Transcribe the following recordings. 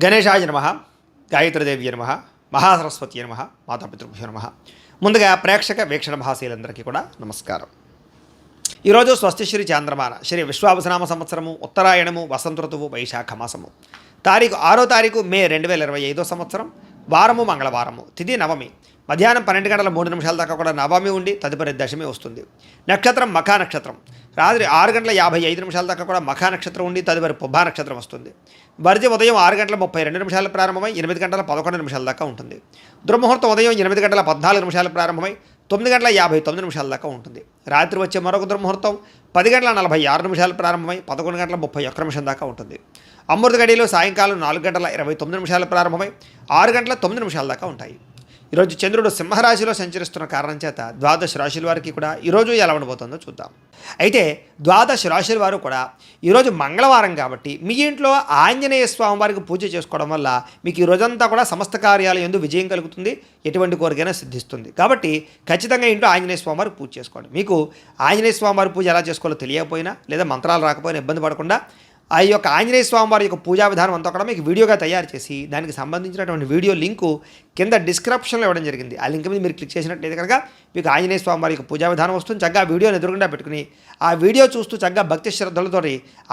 గణేశాయ నమః, గాయత్రీదేవ్య నమః, మహాసరస్వతి నమః, మాతాపితృభ్యో నమః. ముందుగా ప్రేక్షక వీక్షణ భాషలందరికీ కూడా నమస్కారం. ఈరోజు స్వస్తిశ్రీ చాంద్రమాన శ్రీ విశ్వావసనామ సంవత్సరము ఉత్తరాయణము వసంత ఋతువు వైశాఖ మాసము తారీఖు 6 మే 2025 సంవత్సరం వారము మంగళవారము తిథి నవమి మధ్యాహ్నం 12 గంటల 3 నిమిషాల దాకా కూడా నవమి ఉండి తదుపరి దశమి వస్తుంది. నక్షత్రం మఖా నక్షత్రం రాత్రి 6 గంటల 55 నిమిషాల దాకా కూడా మఖా నక్షత్రం ఉండి తదుపరి పుబ్బా నక్షత్రం వస్తుంది. వర్జి ఉదయం 6 గంటల 32 నిమిషాలు ప్రారంభమై 8 గంటల 11 నిమిషాల దాకా ఉంటుంది. దుర్ముహూర్తం ఉదయం 8 గంటల 14 నిమిషాలు ప్రారంభమై 9 గంటల 59 నిమిషాల దాకా ఉంటుంది. రాత్రి వచ్చే మరొక దుర్ముహూర్తం 10 గంటల 46 నిమిషాలు ప్రారంభమై 11 గంటల 31 నిమిషం దాకా ఉంటుంది. అమృత గడియలు సాయంకాలం 4 గంటల 29 నిమిషాలు ప్రారంభమై 6 గంటల 9 నిమిషాల దాకా ఉంటాయి. ఈరోజు చంద్రుడు సింహరాశిలో సంచరిస్తున్న కారణం చేత ద్వాదశ రాశుల వారికి కూడా ఈరోజు ఎలా ఉండబోతుందో చూద్దాం. అయితే ద్వాదశ రాశుల వారు కూడా ఈరోజు మంగళవారం కాబట్టి మీ ఇంట్లో ఆంజనేయ స్వామి వారికి పూజ చేసుకోవడం వల్ల మీకు ఈ రోజంతా కూడా సమస్త కార్యాలు యందు విజయం కలుగుతుంది, ఎటువంటి కోరికైనా సిద్ధిస్తుంది. కాబట్టి ఖచ్చితంగా ఇంట్లో ఆంజనేయ స్వామి వారికి పూజ చేసుకోండి. మీకు ఆంజనేయ స్వామి వారి పూజ ఎలా చేసుకోవాలో తెలియకపోయినా లేదా మంత్రాలు రాకపోయినా ఇబ్బంది పడకుండా ఆ యొక్క ఆంజనేయ స్వామి వారి యొక్క పూజా విధానం అంతా కూడా మీకు వీడియోగా తయారు చేసి దానికి సంబంధించినటువంటి వీడియో లింకు కింద డిస్క్రిప్షన్లో ఇవ్వడం జరిగింది. ఆ లింక్ మీద మీరు క్లిక్ చేసినట్లయితే కనుక మీకు ఆంజనేయ స్వామి వారి యొక్క పూజా విధానం వస్తుంది. చక్కగా ఆ వీడియోని ఎదురుగుండా పెట్టుకుని ఆ వీడియో చూస్తూ చక్కగా భక్తి శ్రద్ధలతో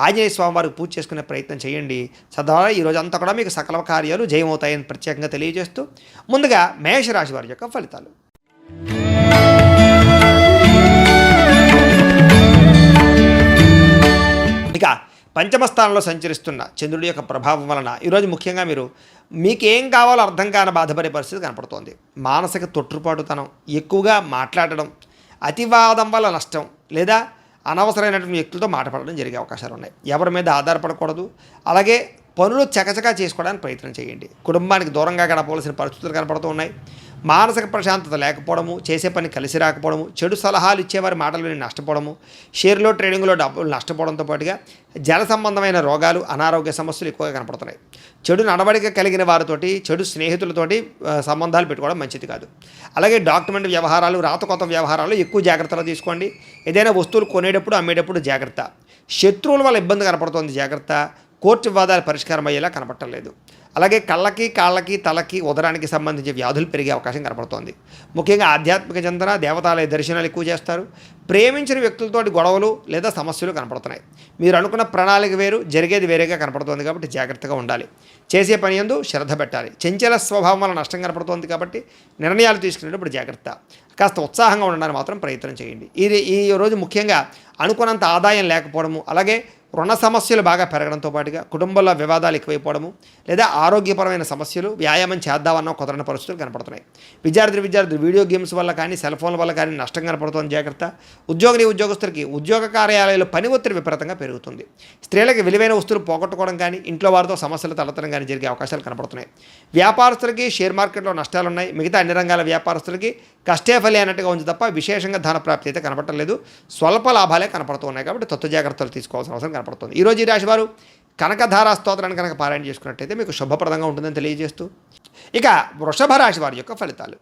ఆంజనేయ స్వామి వారికి పూజ చేసుకునే ప్రయత్నం చేయండి. సదాలా ఈ రోజు అంతా కూడా మీకు సకల కార్యాలు జయమవుతాయని ప్రత్యేకంగా తెలియజేస్తూ ముందుగా మేషరాశి వారి యొక్క ఫలితాలు. ఇక పంచమ స్థానంలో సంచరిస్తున్న చంద్రుడి యొక్క ప్రభావం వలన ఈరోజు ముఖ్యంగా మీకేం కావాలో అర్థం కాని బాధపడే పరిస్థితి కనపడుతోంది. మానసిక తొట్టుపాటుతనం, ఎక్కువగా మాట్లాడడం, అతివాదం వల్ల నష్టం లేదా అనవసరమైనటువంటి వ్యక్తులతో మాట్లాడడం జరిగే అవకాశాలు ఉన్నాయి. ఎవరి మీద ఆధారపడకూడదు. అలాగే పనులు చకచకా చేసుకోవడానికి ప్రయత్నం చేయండి. కుటుంబానికి దూరంగా గడపవలసిన పరిస్థితులు కనపడుతూ ఉన్నాయి. మానసిక ప్రశాంతత లేకపోవడము, చేసే పని కలిసి రాకపోవడము, చెడు సలహాలు ఇచ్చేవారి మాటలు విని నష్టపోవడము, షేర్లో ట్రేడింగ్లో డబ్బులు నష్టపోవడంతో పాటుగా జల సంబంధమైన రోగాలు, అనారోగ్య సమస్యలు ఎక్కువగా కనపడుతున్నాయి. చెడు నడవడిక కలిగిన వారితోటి, చెడు స్నేహితులతోటి సంబంధాలు పెట్టుకోవడం మంచిది కాదు. అలాగే డాక్యుమెంట్ వ్యవహారాలు, రాతకొత్త వ్యవహారాలు ఎక్కువ జాగ్రత్తలు తీసుకోండి. ఏదైనా వస్తువులు కొనేటప్పుడు అమ్మేటప్పుడు జాగ్రత్త. శత్రువుల వల్ల ఇబ్బంది కనపడుతోంది, జాగ్రత్త. కోర్టు వివాదాలు పరిష్కారం అయ్యేలా కనపడలేదు. అలాగే కళ్ళకి, కాళ్ళకి, తలకి, ఉదరానికి సంబంధించి వ్యాధులు పెరిగే అవకాశం కనపడుతోంది. ముఖ్యంగా ఆధ్యాత్మిక చింతన, దేవతాలయ దర్శనాలు ఎక్కువ చేస్తారు. ప్రేమించిన వ్యక్తులతోటి గొడవలు లేదా సమస్యలు కనపడుతున్నాయి. మీరు అనుకున్న ప్రణాళిక వేరు, జరిగేది వేరేగా కనపడుతోంది కాబట్టి జాగ్రత్తగా ఉండాలి. చేసే పని యందు శ్రద్ధ పెట్టాలి. చంచల స్వభావం వల్ల నష్టం కనపడుతోంది కాబట్టి నిర్ణయాలు తీసుకునేటప్పుడు జాగ్రత్త. కాస్త ఉత్సాహంగా ఉండడానికి మాత్రం ప్రయత్నం చేయండి. ఈ రోజు ముఖ్యంగా అనుకున్నంత ఆదాయం లేకపోవడము, అలాగే రుణ సమస్యలు బాగా పెరగడంతో పాటుగా కుటుంబంలో వివాదాలు ఎక్కువైపోవడము లేదా ఆరోగ్యపరమైన సమస్యలు, వ్యాయామం చేద్దామన్న కుదరని పరిస్థితులు కనపడుతున్నాయి. విద్యార్థులు వీడియో గేమ్స్ వల్ల కానీ సెల్ ఫోన్ల వల్ల కానీ నష్టం కనపడుతుంది, జాగ్రత్త. ఉద్యోగస్తులకి ఉద్యోగ కార్యాలయాల్లో పని ఒత్తిడి విపరీతంగా పెరుగుతుంది. స్త్రీలకు విలువైన వస్తువులు పోగొట్టుకోవడం కానీ ఇంట్లో వారితో సమస్యలు తలెత్తడం కానీ జరిగే అవకాశాలు కనపడుతున్నాయి. వ్యాపారస్తులకి షేర్ మార్కెట్లో నష్టాలు ఉన్నాయి. మిగతా అన్ని రంగాల వ్యాపారస్తులకి కష్టే ఫలి అన్నట్టుగా ఉంది తప్ప విశేషంగా ధన ప్రాప్తి అయితే కనపడలేదు. స్వల్ప లాభాలే కనపడుతూ ఉన్నాయి కాబట్టి తత్వ జాగ్రత్తలు తీసుకోవాల్సిన అవసరం కనపడుతుంది. ఈరోజు ఈ రాశి వారు కనకధారా స్తోత్రాన్ని కనుక పారాయణ చేసుకున్నట్టయితే మీకు శుభప్రదంగా ఉంటుందని తెలియజేస్తూ ఇక వృషభ రాశి వారి యొక్క ఫలితాలు.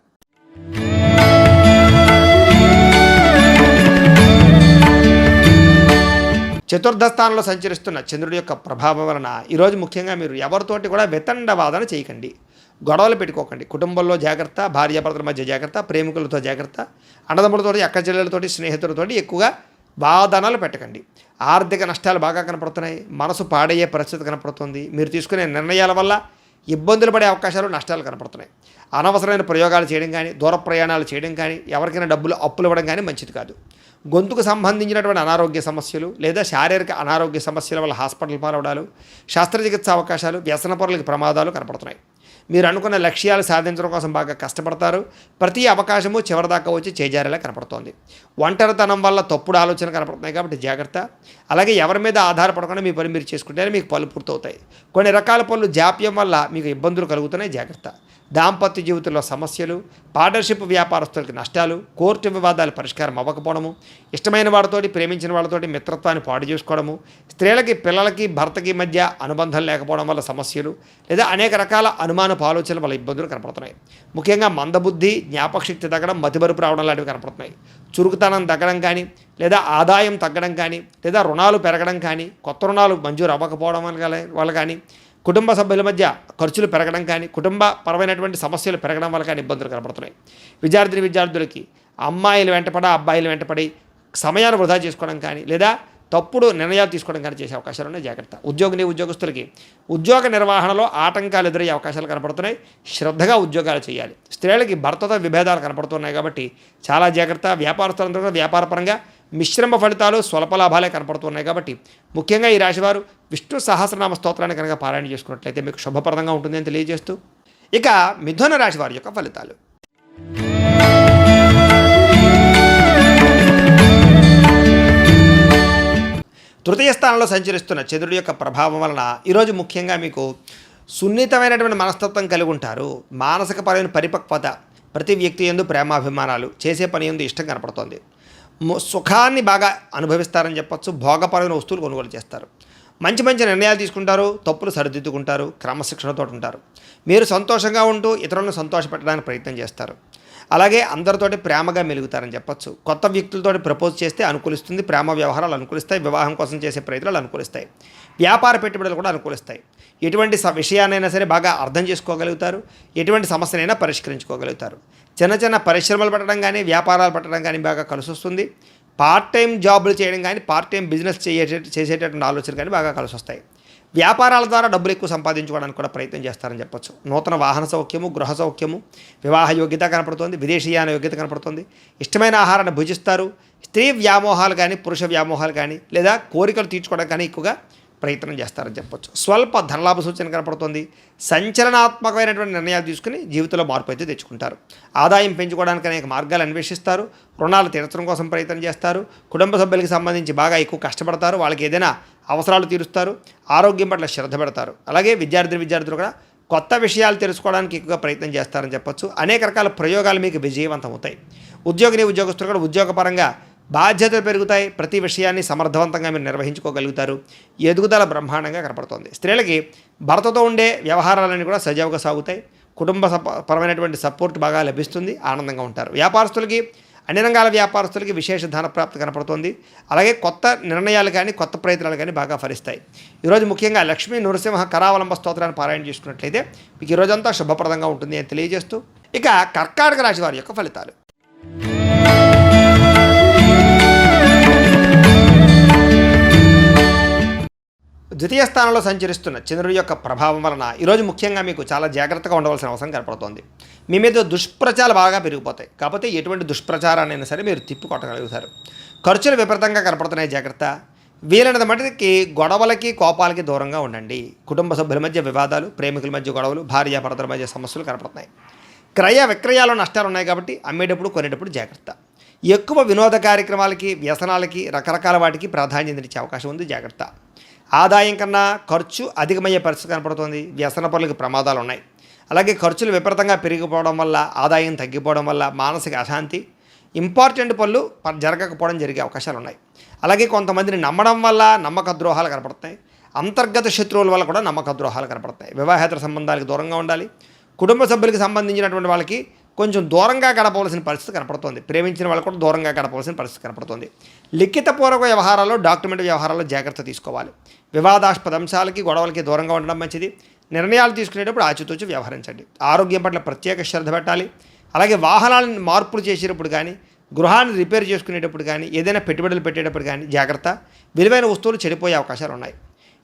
చతుర్థ స్థానంలో సంచరిస్తున్న చంద్రుడి యొక్క ప్రభావం వలన ఈరోజు ముఖ్యంగా మీరు ఎవరితోటి కూడా వితండవాదన చేయకండి, గొడవలు పెట్టుకోకండి. కుటుంబంలో జాగ్రత్త, భార్యాభర్తల మధ్య జాగ్రత్త, ప్రేమికులతో జాగ్రత్త, అన్నదమ్ములతోటి, అక్కచెల్లెలతోటి, స్నేహితులతోటి ఎక్కువగా వాదనలు పెట్టకండి. ఆర్థిక నష్టాలు బాగా కనపడుతున్నాయి. మనసు పాడయ్యే పరిస్థితి కనపడుతుంది. మీరు తీసుకునే నిర్ణయాల వల్ల ఇబ్బందులు పడే అవకాశాలు, నష్టాలు కనపడుతున్నాయి. అనవసరమైన ప్రయోగాలు చేయడం కానీ, దూర ప్రయాణాలు చేయడం కానీ, ఎవరికైనా డబ్బులు అప్పులు ఇవ్వడం కానీ మంచిది కాదు. గొంతుకు సంబంధించినటువంటి అనారోగ్య సమస్యలు లేదా శారీరక అనారోగ్య సమస్యల వల్ల హాస్పిటల్ పాలవడాలు, శస్త్రచికిత్స అవకాశాలు, వ్యసనపరులకి ప్రమాదాలు కనపడుతున్నాయి. మీరు అనుకున్న లక్ష్యాలు సాధించడం కోసం బాగా కష్టపడతారు. ప్రతి అవకాశము చివరిదాకా వచ్చి చేజారేలా కనపడుతోంది. ఒంటరితనం వల్ల తప్పుడు ఆలోచన కనపడుతున్నాయి కాబట్టి జాగ్రత్త. అలాగే ఎవరి మీద ఆధారపడకుండా మీ పని మీరు చేసుకుంటేనే మీకు పనులు పూర్తవుతాయి. కొన్ని రకాల పనులు జాప్యం వల్ల మీకు ఇబ్బందులు కలుగుతున్నాయి, జాగ్రత్త. దాంపత్య జీవితంలో సమస్యలు, పార్ట్నర్షిప్ వ్యాపారస్తులకి నష్టాలు, కోర్టు వివాదాలు పరిష్కారం అవ్వకపోవడము, ఇష్టమైన వాడితోటి, ప్రేమించిన వాళ్ళతోటి మిత్రత్వాన్ని పాడు చేసుకోవడము, స్త్రీలకి, పిల్లలకి, భర్తకి మధ్య అనుబంధం లేకపోవడం వల్ల సమస్యలు లేదా అనేక రకాల అనుమానపు ఆలోచనల వల్ల ఇబ్బందులు కనపడుతున్నాయి. ముఖ్యంగా మందబుద్ధి, జ్ఞాపకశక్తి తగ్గడం, మతిమరుపు రావడం లాంటివి కనపడుతున్నాయి. చురుకుతనం తగ్గడం కానీ లేదా ఆదాయం తగ్గడం కానీ లేదా రుణాలు పెరగడం కానీ, కొత్త రుణాలు మంజూరు అవ్వకపోవడం వల్ల కానీ, కుటుంబ సభ్యుల మధ్య ఖర్చులు పెరగడం కానీ, కుటుంబ పరమైనటువంటి సమస్యలు పెరగడం వల్ల కానీ ఇబ్బందులు కనపడుతున్నాయి. విద్యార్థులకి అమ్మాయిలు వెంటపడ అబ్బాయిలు వెంటపడి సమయాన్ని వృధా చేసుకోవడం కానీ, లేదా తప్పుడు నిర్ణయాలు తీసుకోవడం కానీ చేసే అవకాశాలు ఉన్నాయి. జాగ్రత్త. ఉద్యోగస్తులకి ఉద్యోగ నిర్వహణలో ఆటంకాలు ఎదురయ్యే అవకాశాలు కనపడుతున్నాయి. శ్రద్ధగా ఉద్యోగాలు చేయాలి. స్త్రీలకి భర్తతో విభేదాలు కనపడుతున్నాయి కాబట్టి చాలా జాగ్రత్త. వ్యాపారస్తులందరూ కూడా వ్యాపారపరంగా మిశ్రమ ఫలితాలు, స్వల్ప లాభాలే కనపడుతున్నాయి కాబట్టి ముఖ్యంగా ఈ రాశివారు విష్ణు సహస్రనామ స్తోత్రాన్ని కనుక పారాయణ చేసుకున్నట్లయితే మీకు శుభప్రదంగా ఉంటుందని తెలియజేస్తూ, ఇక మిథున రాశి వారి యొక్క ఫలితాలు. తృతీయ స్థానంలో సంచరిస్తున్న చంద్రుడి యొక్క ప్రభావం వలన ఈరోజు ముఖ్యంగా మీకు సున్నితమైనటువంటి మనస్తత్వం కలిగి ఉంటారు. మానసికపరమైన పరిపక్వత, ప్రతి వ్యక్తి యందు ప్రేమాభిమానాలు, చేసే పని యందు ఇష్టం కనపడుతోంది. సుఖాన్ని బాగా అనుభవిస్తారని చెప్పచ్చు. భోగపరమైన వస్తువులు కొనుగోలు చేస్తారు. మంచి నిర్ణయాలు తీసుకుంటారు. తప్పులు సరిదిద్దుకుంటారు. క్రమశిక్షణతో ఉంటారు. మీరు సంతోషంగా ఉంటూ ఇతరులను సంతోషపెట్టడానికి ప్రయత్నం చేస్తారు. అలాగే అందరితోటి ప్రేమగా మెలుగుతారని చెప్పచ్చు. కొత్త వ్యక్తులతోటి ప్రపోజ్ చేస్తే అనుకూలిస్తుంది. ప్రేమ వ్యవహారాలు అనుకూలిస్తాయి. వివాహం కోసం చేసే ప్రయత్నాలు అనుకూలిస్తాయి. వ్యాపార పెట్టుబడులు కూడా అనుకూలిస్తాయి. ఎటువంటి విషయాన్నైనా సరే బాగా అర్థం చేసుకోగలుగుతారు. ఎటువంటి సమస్యనైనా పరిష్కరించుకోగలుగుతారు. చిన్న పరిశ్రమలు పెట్టడం కానీ, వ్యాపారాలు పెట్టడం కానీ బాగా కలిసి వస్తుంది. పార్ట్ టైం జాబులు చేయడం కానీ, పార్ట్ టైం బిజినెస్ చేసేటటువంటి ఆలోచనలు కానీ బాగా కలిసి వస్తాయి. వ్యాపారాల ద్వారా డబ్బులు ఎక్కువ సంపాదించుకోవడానికి కూడా ప్రయత్నం చేస్తారని చెప్పొచ్చు. నూతన వాహన సౌఖ్యము, గృహ సౌఖ్యము, వివాహ యోగ్యత కనపడుతుంది. విదేశీయాన యోగ్యత కనపడుతుంది. ఇష్టమైన ఆహారాన్ని భుజిస్తారు. స్త్రీ వ్యామోహాలు కానీ, పురుష వ్యామోహాలు కానీ, లేదా కోరికలు తీర్చుకోవడం కానీ ఎక్కువగా ప్రయత్నం చేస్తారని చెప్పొచ్చు. స్వల్ప ధనలాభ సూచన కనపడుతుంది. సంచలనాత్మకమైనటువంటి నిర్ణయాలు తీసుకుని జీవితంలో మార్పు అయితే తెచ్చుకుంటారు. ఆదాయం పెంచుకోవడానికి అనేక మార్గాలు అన్వేషిస్తారు. రుణాలు తీర్చడం కోసం ప్రయత్నం చేస్తారు. కుటుంబ సభ్యులకి సంబంధించి బాగా ఎక్కువ కష్టపడతారు. వాళ్ళకి ఏదైనా అవసరాలు తీరుస్తారు. ఆరోగ్యం పట్ల శ్రద్ధ పెడతారు. అలాగే విద్యార్థులు కూడా కొత్త విషయాలు తెలుసుకోవడానికి ఎక్కువగా ప్రయత్నం చేస్తారని చెప్పొచ్చు. అనేక రకాల ప్రయోగాలు మీకు విజయవంతం అవుతాయి. ఉద్యోగస్తులు కూడా ఉద్యోగపరంగా బాధ్యతలు పెరుగుతాయి. ప్రతి విషయాన్ని సమర్థవంతంగా మీరు నిర్వహించుకోగలుగుతారు. ఎదుగుదల బ్రహ్మాండంగా కనపడుతోంది. స్త్రీలకి భర్తతో ఉండే వ్యవహారాలన్నీ కూడా సజావుగా సాగుతాయి. కుటుంబ పరమైనటువంటి సపోర్ట్ బాగా లభిస్తుంది. ఆనందంగా ఉంటారు. వ్యాపారస్తులకి, అన్ని రంగాల వ్యాపారస్తులకి విశేష ధనప్రాప్తి కనపడుతోంది. అలాగే కొత్త నిర్ణయాలు కానీ, కొత్త ప్రయత్నాలు కానీ బాగా ఫలిస్తాయి. ఈరోజు ముఖ్యంగా లక్ష్మీ నృసింహ కరావలంబ స్తోత్రాన్ని పారాయణ చేసుకున్నట్లయితే మీకు ఈరోజంతా శుభప్రదంగా ఉంటుంది అని తెలియజేస్తూ, ఇక కర్కాటక రాశి వారి యొక్క ఫలితాలు. ద్వితీయ స్థానంలో సంచరిస్తున్న చంద్రుడి యొక్క ప్రభావం వలన ఈరోజు ముఖ్యంగా మీకు చాలా జాగ్రత్తగా ఉండవలసిన అవసరం కనపడుతోంది. మీ మీద దుష్ప్రచారాలు బాగా పెరిగిపోతాయి. కాకపోతే ఎటువంటి దుష్ప్రచారాన్నైనా సరే మీరు తిప్పికొట్టగలుగుతారు. ఖర్చులు విపరీతంగా కనపడుతున్నాయి. జాగ్రత్త. వీలైనంత మటుకి గొడవలకి, కోపాలకి దూరంగా ఉండండి. కుటుంబ సభ్యుల మధ్య వివాదాలు, ప్రేమికుల మధ్య గొడవలు, భార్యాభర్తల మధ్య సమస్యలు కనపడుతున్నాయి. క్రయ విక్రయాల్లో నష్టాలు ఉన్నాయి కాబట్టి అమ్మేటప్పుడు, కొనేటప్పుడు జాగ్రత్త. ఎక్కువ వినోద కార్యక్రమాలకి, వ్యసనాలకి, రకరకాల వాటికి ప్రాధాన్యత ఇచ్చే అవకాశం ఉంది. జాగ్రత్త. ఆదాయం కన్నా ఖర్చు అధికమయ్యే పరిస్థితి కనపడుతుంది. వ్యసన పనులకు ప్రమాదాలు ఉన్నాయి. అలాగే ఖర్చులు విపరీతంగా పెరిగిపోవడం వల్ల, ఆదాయం తగ్గిపోవడం వల్ల మానసిక అశాంతి, ఇంపార్టెంట్ పనులు జరగకపోవడం జరిగే అవకాశాలు ఉన్నాయి. అలాగే కొంతమందిని నమ్మడం వల్ల నమ్మక ద్రోహాలు కనపడుతున్నాయి. అంతర్గత శత్రువుల వల్ల కూడా నమ్మక ద్రోహాలు కనపడుతున్నాయి. వివాహేతర సంబంధాలకు దూరంగా ఉండాలి. కుటుంబ సభ్యులకు సంబంధించినటువంటి వాళ్ళకి కొంచెం దూరంగా గడపవలసిన పరిస్థితి కనపడుతుంది. ప్రేమించిన వాళ్ళు కూడా దూరంగా గడపవలసిన పరిస్థితి కనపడుతుంది. లిఖితపూర్వక వ్యవహారాల్లో, డాక్యుమెంట్ వ్యవహారాల్లో జాగ్రత్త తీసుకోవాలి. వివాదాస్పద అంశాలకి, గొడవలకి దూరంగా ఉండడం మంచిది. నిర్ణయాలు తీసుకునేటప్పుడు ఆచితూచి వ్యవహరించండి. ఆరోగ్యం పట్ల ప్రత్యేక శ్రద్ధ పెట్టాలి. అలాగే వాహనాలను మార్పులు చేసేటప్పుడు కానీ, గృహాన్ని రిపేర్ చేసుకునేటప్పుడు కానీ, ఏదైనా పెట్టుబడులు పెట్టేటప్పుడు కానీ జాగ్రత్త. విలువైన వస్తువులు చెడిపోయే అవకాశాలు ఉన్నాయి.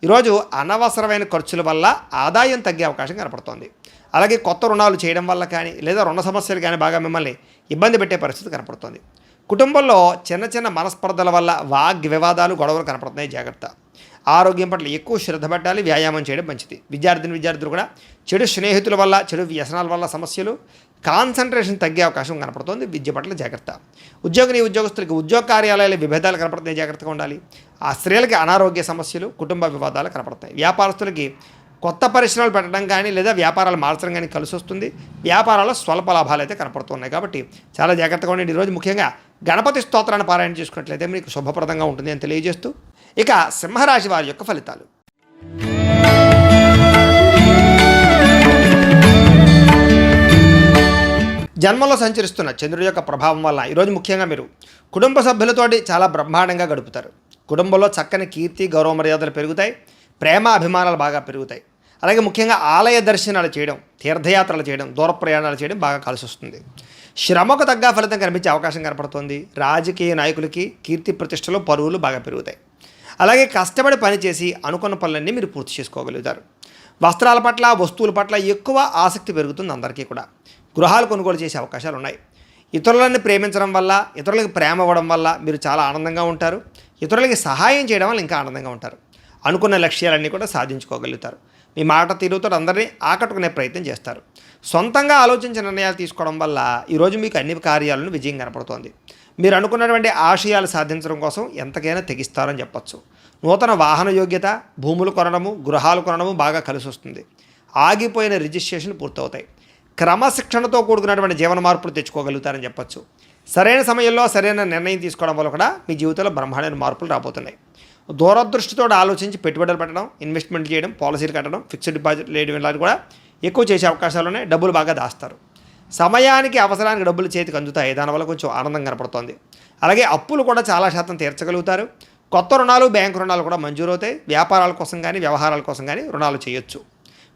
ఈరోజు అనవసరమైన ఖర్చుల వల్ల ఆదాయం తగ్గే అవకాశం కనపడుతోంది. అలాగే కొత్త రుణాలు చేయడం వల్ల కానీ, లేదా రుణ సమస్యలు కానీ బాగా మిమ్మల్ని ఇబ్బంది పెట్టే పరిస్థితి కనపడుతుంది. కుటుంబంలో చిన్న మనస్పర్ధల వల్ల వివాదాలు, గొడవలు కనపడుతున్నాయి. జాగ్రత్త. ఆరోగ్యం పట్ల ఎక్కువ శ్రద్ధ పెట్టాలి. వ్యాయామం చేయడం మంచిది. విద్యార్థులు కూడా చెడు స్నేహితుల వల్ల, చెడు వ్యసనాల వల్ల సమస్యలు, కాన్సన్ట్రేషన్ తగ్గే అవకాశం కనపడుతుంది. విద్య పట్ల జాగ్రత్త. ఉద్యోగస్తులకి ఉద్యోగ కార్యాలయాల విభేదాలు కనపడుతున్నాయి. జాగ్రత్తగా ఉండాలి. ఆ స్త్రీలకి అనారోగ్య సమస్యలు, కుటుంబ వివాదాలు కనపడుతాయి. వ్యాపారస్తులకి కొత్త పరిశ్రమలు పెట్టడం కానీ, లేదా వ్యాపారాలు మార్చడం కానీ కలిసి వస్తుంది. వ్యాపారాల్లో స్వల్ప లాభాలు అయితే కనపడుతున్నాయి కాబట్టి చాలా జాగ్రత్తగా ఉండండి. ఈరోజు ముఖ్యంగా గణపతి స్తోత్రాన్ని పారాయణ చేసుకున్నట్లయితే మీకు శుభప్రదంగా ఉంటుంది అని తెలియజేస్తూ, ఇక సింహరాశి వారి యొక్క ఫలితాలు. జన్మలో సంచరిస్తున్న చంద్రుడి యొక్క ప్రభావం వల్ల ఈరోజు ముఖ్యంగా మీరు కుటుంబ సభ్యులతోటి చాలా బ్రహ్మాండంగా గడుపుతారు. కుటుంబంలో చక్కని కీర్తి, గౌరవ మర్యాదలు పెరుగుతాయి. ప్రేమ అభిమానాలు బాగా పెరుగుతాయి. అలాగే ముఖ్యంగా ఆలయ దర్శనాలు చేయడం, తీర్థయాత్రలు చేయడం, దూర ప్రయాణాలు చేయడం బాగా కలిసి వస్తుంది. శ్రమకు తగ్గ ఫలితం కనిపించే అవకాశం కనపడుతుంది. రాజకీయ నాయకులకి కీర్తి ప్రతిష్టలు, పరువులు బాగా పెరుగుతాయి. అలాగే కష్టపడి పనిచేసి అనుకున్న పనులన్నీ మీరు పూర్తి చేసుకోగలుగుతారు. వస్త్రాల పట్ల, వస్తువుల పట్ల ఎక్కువ ఆసక్తి పెరుగుతుంది అందరికీ కూడా. గృహాలు కొనుగోలు చేసే అవకాశాలు ఉన్నాయి. ఇతరులని ప్రేమించడం వల్ల, ఇతరులకి ప్రేమ ఇవ్వడం వల్ల మీరు చాలా ఆనందంగా ఉంటారు. ఇతరులకి సహాయం చేయడం వల్ల ఇంకా ఆనందంగా ఉంటారు. అనుకున్న లక్ష్యాలన్నీ కూడా సాధించుకోగలుగుతారు. మీ మాట తీరుతో అందరినీ ఆకట్టుకునే ప్రయత్నం చేస్తారు. సొంతంగా ఆలోచించిన నిర్ణయాలు తీసుకోవడం వల్ల ఈరోజు మీకు అన్ని కార్యాలను విజయం కనపడుతోంది. మీరు అనుకున్నటువంటి ఆశయాలు సాధించడం కోసం ఎంతకైనా తెగిస్తారని చెప్పచ్చు. నూతన వాహన యోగ్యత, భూములు కొనడము, గృహాలు కొనడము బాగా కలిసి వస్తుంది. ఆగిపోయిన రిజిస్ట్రేషన్ పూర్తవుతాయి. క్రమశిక్షణతో కూడుకున్నటువంటి జీవన మార్పులు తెచ్చుకోగలుగుతారని చెప్పచ్చు. సరైన సమయంలో సరైన నిర్ణయం తీసుకోవడం వల్ల కూడా మీ జీవితంలో బ్రహ్మాండమైన మార్పులు రాబోతున్నాయి. దూరదృష్టితో ఆలోచించి పెట్టుబడులు పెట్టడం, ఇన్వెస్ట్మెంట్ చేయడం, పాలసీలు కట్టడం, ఫిక్స్డ్ డిపాజిట్ వేయడం ఇలాంటివి కూడా ఎక్కువ చేసే అవకాశాలు ఉన్నాయి. డబ్బులు బాగా దాస్తారు. సమయానికి అవసరానికి డబ్బులు చేతికి అందుతాయి. దానివల్ల కొంచెం ఆనందం కనపడుతుంది. అలాగే అప్పులు కూడా చాలా శాతం తీర్చగలుగుతారు. కొత్త రుణాలు, బ్యాంకు రుణాలు కూడా మంజూరవుతాయి. వ్యాపారాల కోసం కానీ, వ్యవహారాల కోసం కానీ రుణాలు చేయొచ్చు.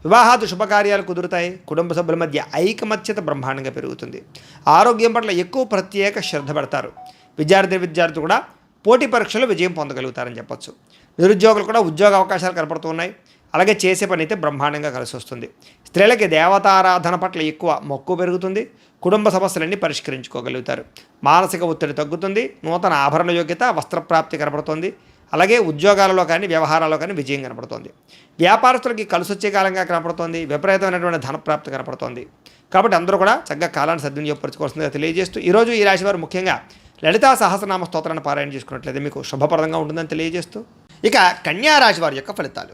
వివాహాది శుభకార్యాలు కుదురుతాయి. కుటుంబ సభ్యుల మధ్య ఐకమత్యత బ్రహ్మాండంగా పెరుగుతుంది. ఆరోగ్యం పట్ల ఎక్కువ ప్రత్యేక శ్రద్ధ పెడతారు. విద్యార్థులు కూడా పోటీ పరీక్షలు విజయం పొందగలుగుతారని చెప్పొచ్చు. నిరుద్యోగులు కూడా ఉద్యోగ అవకాశాలు కనపడుతున్నాయి. అలాగే చేసే పని అయితే బ్రహ్మాండంగా కలిసి వస్తుంది. స్త్రీలకి దేవతారాధన పట్ల ఎక్కువ మక్కువ పెరుగుతుంది. కుటుంబ సమస్యలన్నీ పరిష్కరించుకోగలుగుతారు. మానసిక ఒత్తిడి తగ్గుతుంది. నూతన ఆభరణ యోగ్యత, వస్త్రప్రాప్తి కనపడుతుంది. అలాగే ఉద్యోగాలలో కానీ, వ్యవహారాల్లో కానీ విజయం కనపడుతుంది. వ్యాపారస్తులకి కలిసి వచ్చే కాలంగా కనపడుతుంది. విపరీతమైనటువంటి ధనప్రాప్తి కనపడుతుంది. కాబట్టి అందరూ కూడా చక్కగా కాలాన్ని సద్వినియోగపరచుకోవాల్సిందిగా తెలియజేస్తూ ఈరోజు ఈ రాశి వారు ముఖ్యంగా లలితా సహస్రనామ స్తోత్రాన్ని పారాయణ చేసుకున్నట్లయితే మీకు శుభప్రదంగా ఉంటుందని తెలియజేస్తూ ఇక కన్యా రాశి వారి యొక్క ఫలితాలు.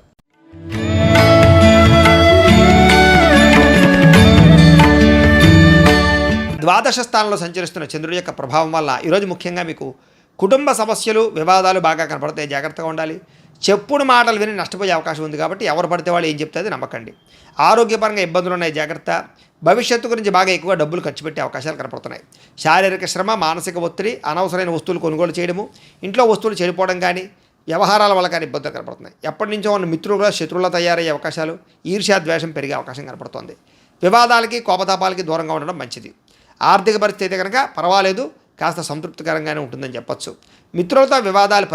ద్వాదశ స్థానంలో సంచరిస్తున్న చంద్రుడి యొక్క ప్రభావం వల్ల ఈరోజు ముఖ్యంగా మీకు కుటుంబ సమస్యలు, వివాదాలు బాగా కనపడతాయి. జాగ్రత్తగా ఉండాలి. చెప్పుడు మాటలు విని నష్టపోయే అవకాశం ఉంది. కాబట్టి ఎవరు పడితే వాళ్ళు ఏం చెప్తే అది నమ్మకండి. ఆరోగ్యపరంగా ఇబ్బందులు ఉన్నాయి. జాగ్రత్త. భవిష్యత్తు గురించి బాగా ఎక్కువ డబ్బులు ఖర్చు పెట్టే అవకాశాలు కనపడుతున్నాయి. శారీరక శ్రమ, మానసిక ఒత్తిడి, అనవసరమైన వస్తువులు కొనుగోలు చేయడము, ఇంట్లో వస్తువులు చెడిపోవడం కానీ, వ్యవహారాల వల్ల కానీ ఇబ్బందులు కనపడుతున్నాయి. ఎప్పటి నుంచో ఉన్న మిత్రులు కూడా శత్రువులు తయారయ్యే అవకాశాలు, ఈర్ష్యా ద్వేషం పెరిగే అవకాశం కనపడుతోంది. వివాదాలకి, కోపతాపాలకి దూరంగా ఉండడం మంచిది. ఆర్థిక పరిస్థితి అయితే కనుక పర్వాలేదు, కాస్త సంతృప్తికరంగానే ఉంటుందని చెప్పొచ్చు. మిత్రులతో వివాదాలు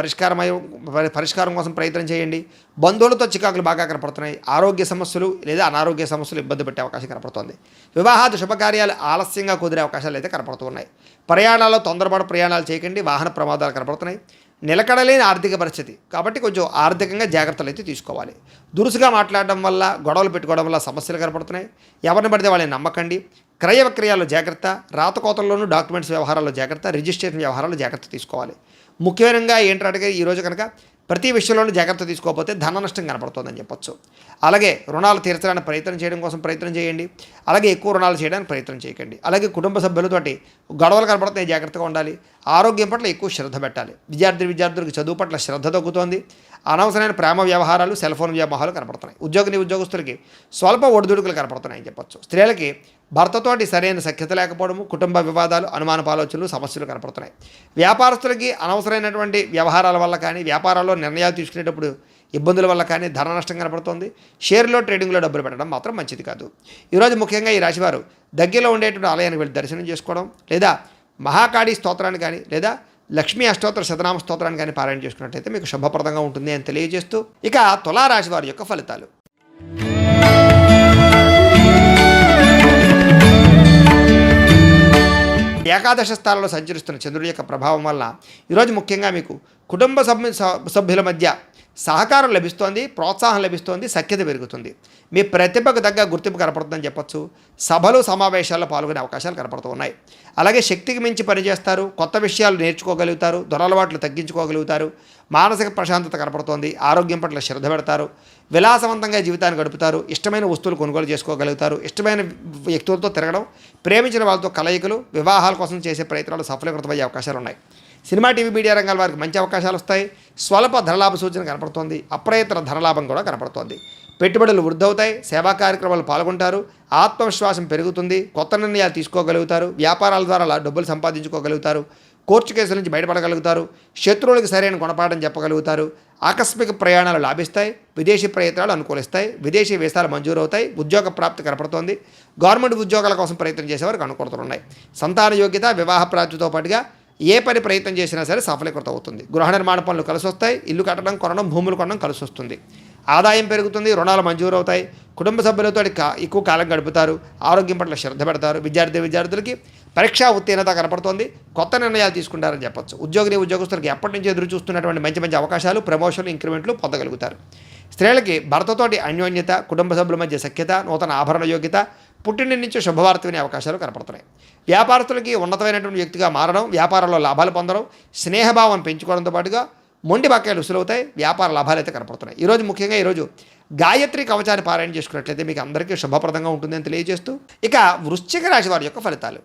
పరిష్కారం కోసం ప్రయత్నం చేయండి. బంధువులతో చికాకులు బాగా కనపడుతున్నాయి. ఆరోగ్య సమస్యలు లేదా అనారోగ్య సమస్యలు ఇబ్బంది పెట్టే అవకాశం కనపడుతుంది. వివాహాది శుభకార్యాలు ఆలస్యంగా కుదిరే అవకాశాలు అయితే కనపడుతున్నాయి. ప్రయాణాల్లో తొందరపాటు ప్రయాణాలు చేయకండి. వాహన ప్రమాదాలు కనపడుతున్నాయి. నిలకడలేని ఆర్థిక పరిస్థితి కాబట్టి కొంచెం ఆర్థికంగా జాగ్రత్తలు అయితే తీసుకోవాలి. దురుసుగా మాట్లాడడం వల్ల, గొడవలు పెట్టుకోవడం వల్ల సమస్యలు కనపడుతున్నాయి. ఎవరిని పడితే వాళ్ళని నమ్మకండి. క్రయ విక్రయాల్లో జాగ్రత్త. రాతకోతల్లోనూ డాక్యుమెంట్స్ వ్యవహారాల్లో జాగ్రత్త. రిజిస్ట్రేషన్ వ్యవహారాల్లో జాగ్రత్త తీసుకోవాలి. ముఖ్యంగా ఏంటంటే ఈరోజు కనుక ప్రతి విషయంలోనూ జాగ్రత్త తీసుకోకపోతే ధన నష్టం కనపడుతుందని చెప్పొచ్చు. అలాగే రుణాలు తీర్చడానికి ప్రయత్నం చేయండి. అలాగే ఎక్కువ రుణాలు చేయడానికి ప్రయత్నం చేయకండి. అలాగే కుటుంబ సభ్యులతోటి గొడవలు కనపడుతున్నాయి. జాగ్రత్తగా ఉండాలి. ఆరోగ్యం పట్ల ఎక్కువ శ్రద్ధ పెట్టాలి. విద్యార్థులకు చదువు పట్ల శ్రద్ధ తగ్గుతోంది. అనవసరమైన ప్రేమ వ్యవహారాలు, సెల్ ఫోన్ వ్యవహారాలు కనపడుతున్నాయి. ఉద్యోగస్తులకి స్వల్ప ఒడిదుడుకులు కనపడుతున్నాయని చెప్పొచ్చు. స్త్రీలకి భర్తతోటి సరైన సఖ్యత లేకపోవడము, కుటుంబ వివాదాలు, అనుమానపు ఆలోచనలు, సమస్యలు కనపడుతున్నాయి. వ్యాపారస్తులకి అనవసరమైనటువంటి వ్యవహారాల వల్ల కానీ, వ్యాపారాల్లో నిర్ణయాలు తీసుకునేటప్పుడు ఇబ్బందుల వల్ల కానీ ధన నష్టం కనపడుతుంది. షేర్లో, ట్రేడింగ్లో డబ్బులు పెట్టడం మాత్రం మంచిది కాదు. ఈరోజు ముఖ్యంగా ఈ రాశివారు దగ్గరలో ఉండేటువంటి ఆలయానికి వెళ్ళి దర్శనం చేసుకోవడం, లేదా మహాకాళీ స్తోత్రాన్ని కానీ, లేదా లక్ష్మీ అష్టోత్తర శతనామ స్తోత్రాన్ని కానీ పారాయణ చేసుకున్నట్లయితే మీకు శుభప్రదంగా ఉంటుంది అని తెలియజేస్తూ ఇక తులారాశి వారి యొక్క ఫలితాలు. ఏకాదశ స్థానంలో సంచరిస్తున్న చంద్రుడి యొక్క ప్రభావం వల్ల ఈరోజు ముఖ్యంగా మీకు కుటుంబ సభ్యుల మధ్య సహకారం లభిస్తోంది, ప్రోత్సాహం లభిస్తోంది, సఖ్యత పెరుగుతుంది. మీ ప్రతిభకు తగ్గ గుర్తింపు కనపడుతుందని చెప్పొచ్చు. సభలు, సమావేశాల్లో పాల్గొనే అవకాశాలు కనపడుతూ ఉన్నాయి. అలాగే శక్తికి మించి పనిచేస్తారు. కొత్త విషయాలు నేర్చుకోగలుగుతారు. దురలవాట్లు తగ్గించుకోగలుగుతారు. మానసిక ప్రశాంతత కనపడుతోంది. ఆరోగ్యం పట్ల శ్రద్ధ పెడతారు. విలాసవంతంగా జీవితాన్ని గడుపుతారు. ఇష్టమైన వస్తువులు కొనుగోలు చేసుకోగలుగుతారు. ఇష్టమైన వ్యక్తులతో తిరగడం, ప్రేమించిన వాళ్ళతో కలయికలు, వివాహాల కోసం చేసే ప్రయత్నాలు సఫలీకృతమయ్యే అవకాశాలు ఉన్నాయి. సినిమా, టీవీ, మీడియా రంగాల వారికి మంచి అవకాశాలు వస్తాయి. స్వల్ప ధనలాభ సూచన కనపడుతోంది. అప్రయత్న ధనలాభం కూడా కనపడుతోంది. పెట్టుబడులు వృద్ధవుతాయి. సేవా కార్యక్రమాలు పాల్గొంటారు. ఆత్మవిశ్వాసం పెరుగుతుంది. కొత్త నిర్ణయాలు తీసుకోగలుగుతారు. వ్యాపారాల ద్వారా డబ్బులు సంపాదించుకోగలుగుతారు. కోర్టు కేసుల నుంచి బయటపడగలుగుతారు. శత్రువులకు సరైన గుణపాఠం చెప్పగలుగుతారు. ఆకస్మిక ప్రయాణాలు లాభిస్తాయి, విదేశీ ప్రయత్నాలు అనుకూలిస్తాయి, విదేశీ వీసాలు మంజూరు అవుతాయి, ఉద్యోగ ప్రాప్తి కనపడుతోంది, గవర్నమెంట్ ఉద్యోగాల కోసం ప్రయత్నం చేసేవారికి అనుకూలతలు ఉన్నాయి. సంతాన యోగ్యత, వివాహ ప్రాప్తితో పాటుగా ఏ పని ప్రయత్నం చేసినా సరే సఫలీకృతం అవుతుంది. గృహ నిర్మాణ పనులు కలిసి వస్తాయి, ఇల్లు కట్టడం, కొనడం, భూములు కొనడం కలిసి వస్తుంది. ఆదాయం పెరుగుతుంది, రుణాలు మంజూరు అవుతాయి, కుటుంబ సభ్యులతో ఎక్కువ కాలం గడుపుతారు, ఆరోగ్యం పట్ల శ్రద్ధ పెడతారు. విద్యార్థులకి పరీక్షా ఉత్తీర్ణత కనపడుతోంది, కొత్త నిర్ణయాలు తీసుకుంటారని చెప్పొచ్చు. ఉద్యోగస్తులకి ఎప్పటి నుంచి ఎదురు చూస్తున్నటువంటి మంచి అవకాశాలు, ప్రమోషన్లు, ఇంక్రిమెంట్లు పొందగలుగుతారు. స్త్రీలకి భర్తతోటి అన్యోన్యత, కుటుంబ సభ్యుల మధ్య సఖ్యత, నూతన ఆభరణ యోగ్యత, పుట్టింటి నుంచి శుభవార్త వినే అవకాశాలు కనపడుతున్నాయి. వ్యాపారస్తులకి ఉన్నతమైనటువంటి వ్యక్తిగా మారడం, వ్యాపారంలో లాభాలు పొందడం, స్నేహభావం పెంచుకోవడంతో పాటుగా మొండి బకాయిలు ఉసులవుతాయి, వ్యాపార లాభాలు అయితే కనపడుతున్నాయి. ముఖ్యంగా ఈరోజు గాయత్రి కవచాన్ని పారాయణ చేసుకున్నట్లయితే మీకు అందరికీ శుభప్రదంగా ఉంటుందని తెలియజేస్తూ, ఇక వృశ్చిక రాశి వారి యొక్క ఫలితాలు.